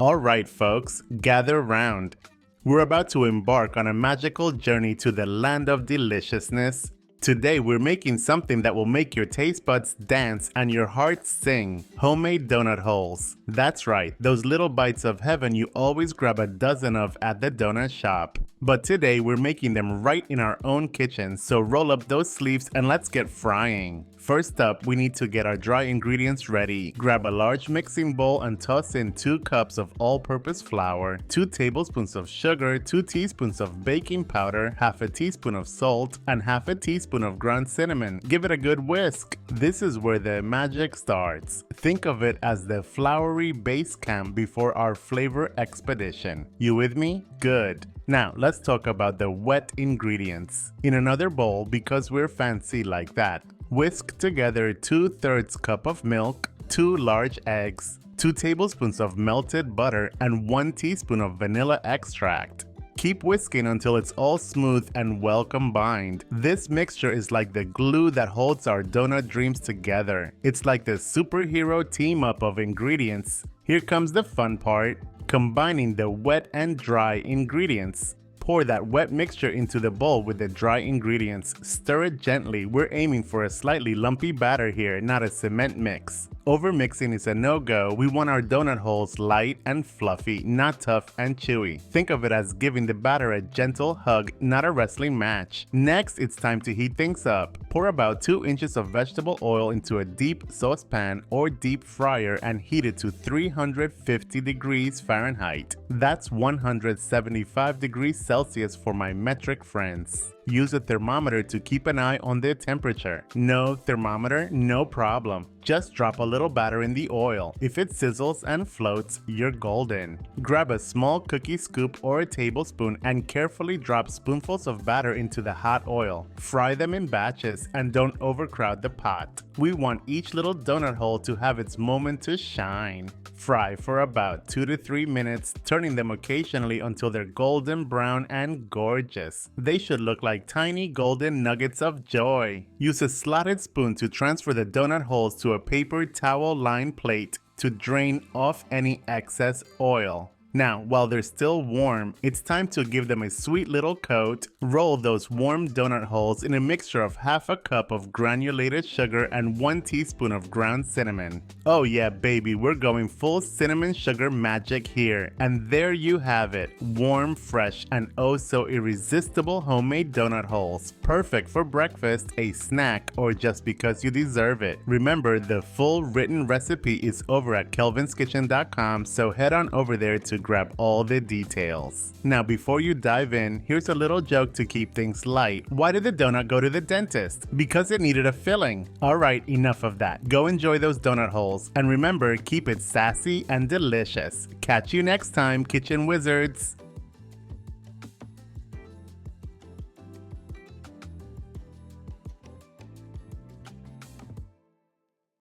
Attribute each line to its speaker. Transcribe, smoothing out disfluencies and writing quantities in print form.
Speaker 1: Alright folks, gather round. We're about to embark on a magical journey to the land of deliciousness. Today we're making something that will make your taste buds dance and your heart sing. Homemade donut holes. That's right, those little bites of heaven you always grab a dozen of at the donut shop. But today we're making them right in our own kitchen, so roll up those sleeves and let's get frying. First up, we need to get our dry ingredients ready. Grab a large mixing bowl and toss in 2 cups of all-purpose flour, 2 tablespoons of sugar, 2 teaspoons of baking powder, half a teaspoon of salt, and half a teaspoon of ground cinnamon. Give it a good whisk. This is where the magic starts. Think of it as the floury base camp before our flavor expedition. You with me? Good. Now, let's talk about the wet ingredients. In another bowl, because we're fancy like that, whisk together 2/3 cup of milk, 2 large eggs, 2 tablespoons of melted butter, and 1 teaspoon of vanilla extract. Keep whisking until it's all smooth and well combined. This mixture is like the glue that holds our donut dreams together. It's like the superhero team up of ingredients. Here comes the fun part. Combining the wet and dry ingredients. Pour that wet mixture into the bowl with the dry ingredients. Stir it gently. We're aiming for a slightly lumpy batter here, not a cement mix. Overmixing is a no-go. We want our donut holes light and fluffy, not tough and chewy. Think of it as giving the batter a gentle hug, not a wrestling match. Next, it's time to heat things up. Pour about 2 inches of vegetable oil into a deep saucepan or deep fryer and heat it to 350 degrees Fahrenheit. That's 175 degrees Celsius for my metric friends. Use a thermometer to keep an eye on the temperature. No thermometer? No problem. Just drop a little batter in the oil. If it sizzles and floats, you're golden. Grab a small cookie scoop or a tablespoon and carefully drop spoonfuls of batter into the hot oil. Fry them in batches and don't overcrowd the pot. We want each little donut hole to have its moment to shine. Fry for about 2 to 3 minutes, turning them occasionally until they're golden brown and gorgeous. They should look like tiny golden nuggets of joy. Use a slotted spoon to transfer the donut holes to a paper towel-lined plate to drain off any excess oil. Now, while they're still warm, it's time to give them a sweet little coat. Roll those warm donut holes in a mixture of half a cup of granulated sugar and 1 teaspoon of ground cinnamon. Oh yeah, baby, we're going full cinnamon sugar magic here. And there you have it. Warm, fresh, and oh so irresistible homemade donut holes. Perfect for breakfast, a snack, or just because you deserve it. Remember, the full written recipe is over at kelvinskitchen.com, so head on over there to grab all the details. Now, before you dive in, here's a little joke to keep things light. Why did the donut go to the dentist? Because it needed a filling. Alright, enough of that. Go enjoy those donut holes. And remember, keep it sassy and delicious. Catch you next time, Kitchen Wizards!